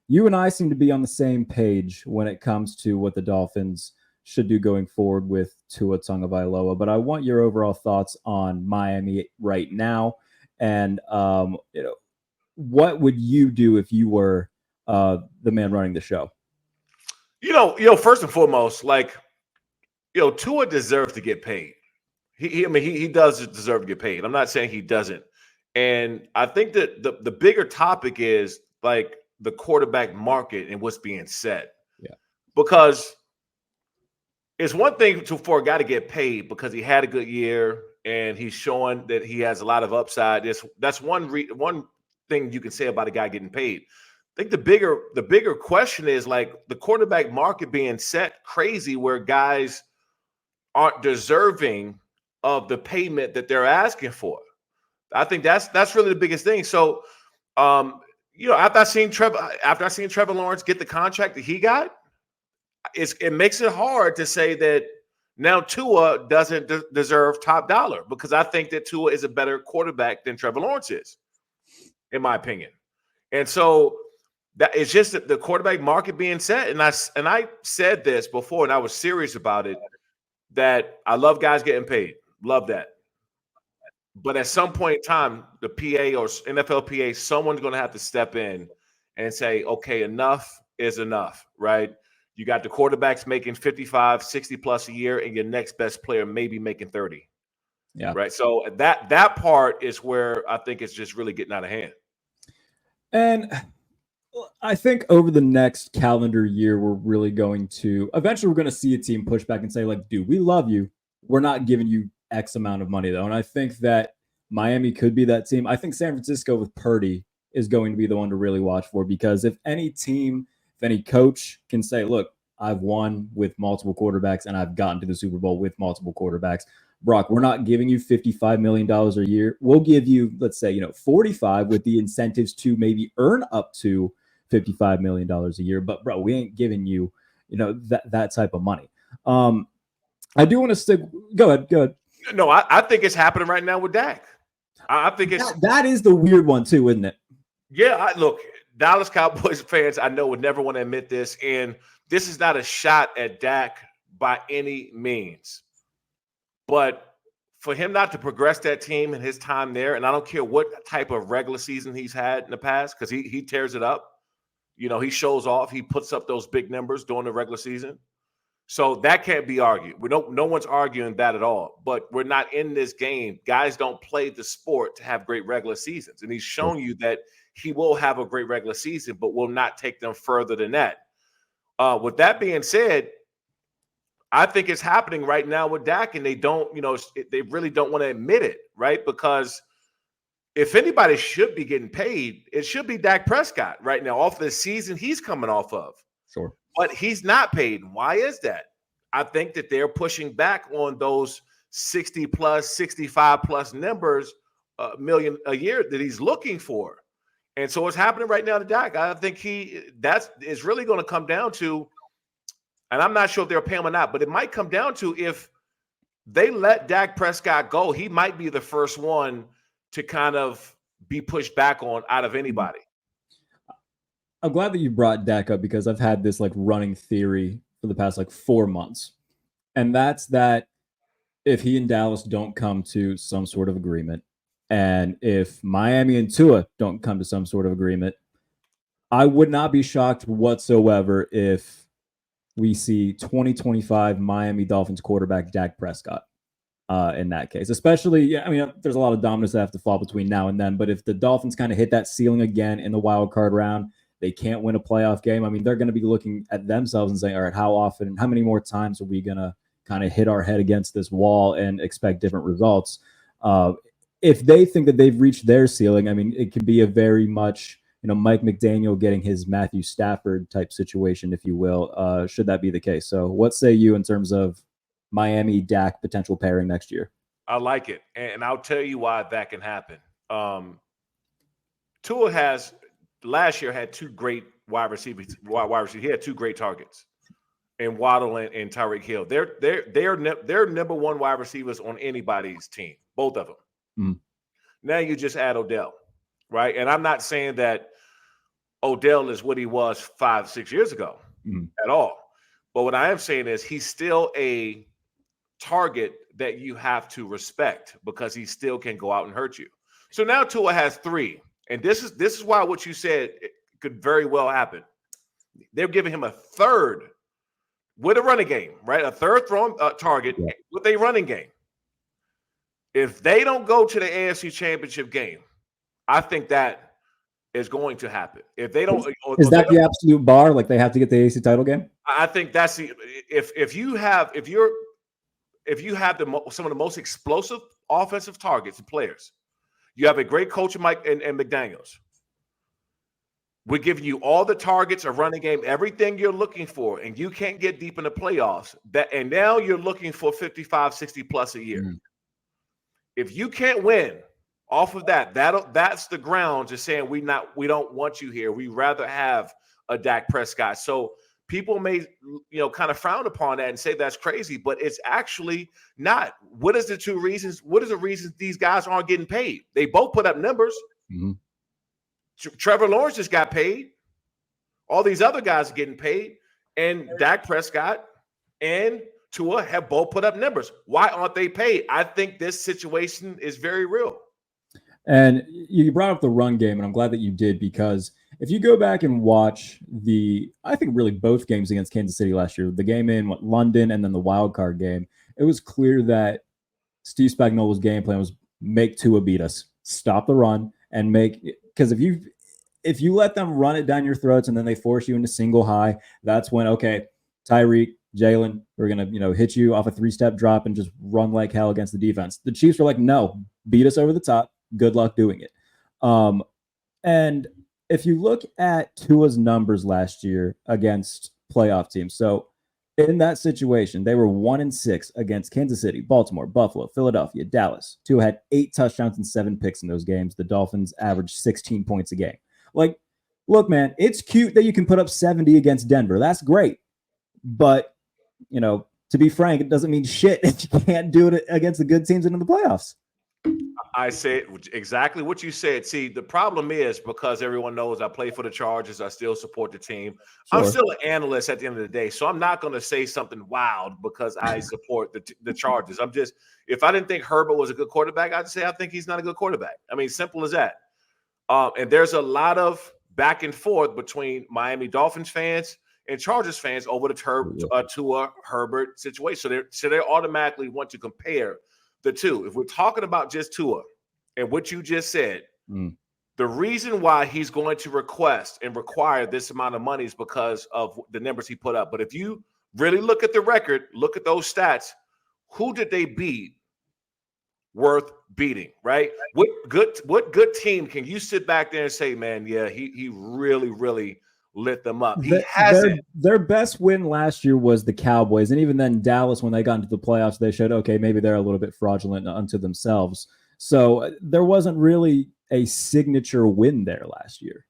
you and I seem to be on the same page when it comes to what the Dolphins should do going forward with Tua Tagovailoa. But I want your overall thoughts on Miami right now, and what would you do if you were the man running the show? First and foremost, like, Tua deserves to get paid. He does deserve to get paid. I'm not saying he doesn't. And I think that the bigger topic is like the quarterback market and what's being said. Yeah. Because it's one thing for a guy to get paid because he had a good year and he's showing that he has a lot of upside. That's one thing you can say about a guy getting paid. I think the bigger question is like the quarterback market being set crazy where guys aren't deserving of the payment that they're asking for. I think that's really the biggest thing. So, after I seen Trevor Lawrence get the contract that he got, it makes it hard to say that now Tua doesn't deserve top dollar because I think that Tua is a better quarterback than Trevor Lawrence is, in my opinion. And so that it's just the quarterback market being set. And I said this before, and I was serious about it, that I love guys getting paid. Love that. But at some point in time, the PA or NFL PA, someone's going to have to step in and say, okay, enough is enough, right? You got the quarterbacks making 55, 60 plus a year, and your next best player may be making 30. Yeah. Right. So that part is where I think it's just really getting out of hand. And I think over the next calendar year, we're really going to see a team push back and say, like, dude, we love you. We're not giving you X amount of money, though. And I think that Miami could be that team. I think San Francisco with Purdy is going to be the one to really watch for, because if any team, if any coach can say, look, I've won with multiple quarterbacks and I've gotten to the Super Bowl with multiple quarterbacks, Brock, we're not giving you $55 million a year. We'll give you, let's say, 45 with the incentives to maybe earn up to $55 million a year. But, bro, we ain't giving you, that type of money. I do want to stick. Go ahead. No, I think it's happening right now with Dak. I think it's that is the weird one too, isn't it? Yeah, look, Dallas Cowboys fans, I know would never want to admit this, and this is not a shot at Dak by any means. But for him not to progress that team in his time there, and I don't care what type of regular season he's had in the past, because he tears it up. He shows off. He puts up those big numbers during the regular season. So that can't be argued. No one's arguing that at all. But we're not in this game. Guys don't play the sport to have great regular seasons. And he's shown you that he will have a great regular season, but will not take them further than that. With that being said, I think it's happening right now with Dak, and they really don't want to admit it, right? Because if anybody should be getting paid, it should be Dak Prescott right now off the season he's coming off of. Sure. But he's not paid. Why is that? I think that they're pushing back on those 60 plus, 65 plus numbers, million a year that he's looking for. And so what's happening right now to Dak, I think it's really going to come down to, and I'm not sure if they're paying him or not, but it might come down to if they let Dak Prescott go, he might be the first one to kind of be pushed back on out of anybody. I'm glad that you brought Dak up, because I've had this running theory for the past 4 months. And that's that if he and Dallas don't come to some sort of agreement, and if Miami and Tua don't come to some sort of agreement, I would not be shocked whatsoever if we see 2025 Miami Dolphins quarterback Dak Prescott in that case. Especially, there's a lot of dominoes that have to fall between now and then. But if the Dolphins kind of hit that ceiling again in the wild card round, they can't win a playoff game. They're going to be looking at themselves and saying, all right, how often and how many more times are we going to kind of hit our head against this wall and expect different results? If they think that they've reached their ceiling, it could be a very much, Mike McDaniel getting his Matthew Stafford type situation, if you will, should that be the case. So what say you in terms of Miami Dak potential pairing next year? I like it. And I'll tell you why that can happen. Tua last year had two great wide receivers. He had two great targets, and Waddle and Tyreek Hill. They're number one wide receivers on anybody's team, both of them. Mm. Now you just add Odell, right? And I'm not saying that Odell is what he was 5-6 years ago at all. But what I am saying is he's still a target that you have to respect because he still can go out and hurt you. So now Tua has 3, and this is why what you said could very well happen. They're giving him a third with a running game, right? A third thrown target with a running game. If they don't go to the AFC Championship game, I think that is going to happen. If they don't, is that the absolute bar? Like they have to get the AFC title game? I think that's the if you have some of the most explosive offensive targets and players, you have a great coach, Mike and McDaniels. We're giving you all the targets, a running game, everything you're looking for, and you can't get deep in the playoffs. And now you're looking for 55, 60 plus a year. If you can't win off of that's the ground to saying we don't want you here. We rather have a Dak Prescott. So people may kind of frown upon that and say that's crazy, but it's actually not. What is the 2 reasons? What is the reasons these guys aren't getting paid? They both put up numbers. Trevor Lawrence just got paid. All these other guys are getting paid. And Dak Prescott and Tua have both put up numbers. Why aren't they paid? I think this situation is very real. And you brought up the run game, and I'm glad that you did, because if you go back and watch I think really both games against Kansas City last year, the game in London and then the wild card game, it was clear that Steve Spagnuolo's game plan was make Tua beat us, stop the run, and because if you let them run it down your throats and then they force you into single high, that's when, okay, Tyreek, Jalen, we're going to, hit you off a 3-step drop and just run like hell against the defense. The Chiefs were like, no, beat us over the top. Good luck doing it. And if you look at Tua's numbers last year against playoff teams, so in that situation, they were 1-6 against Kansas City, Baltimore, Buffalo, Philadelphia, Dallas. Tua had 8 touchdowns and 7 picks in those games. The Dolphins averaged 16 points a game. Like, look, man, it's cute that you can put up 70 against Denver. That's great. But, to be frank, it doesn't mean shit if you can't do it against the good teams into the playoffs. I said exactly what you said. See, the problem is because everyone knows I play for the Chargers, I still support the team. Sure. I'm still an analyst at the end of the day, so I'm not going to say something wild because I support the Chargers. If I didn't think Herbert was a good quarterback, I'd say I think he's not a good quarterback. I mean, simple as that. And there's a lot of back and forth between Miami Dolphins fans and Chargers fans over the Tua Herbert situation. So they automatically want to compare the two. If we're talking about just Tua and what you just said, the reason why he's going to request and require this amount of money is because of the numbers he put up. But if you really look at the record, look at those stats, who did they beat worth beating, right? What good team can you sit back there and say, man, yeah, he really, really lit them up? He hasn't. Their best win last year was the Cowboys. And even then, Dallas, when they got into the playoffs, they showed, okay, maybe they're a little bit fraudulent unto themselves. So there wasn't really a signature win there last year.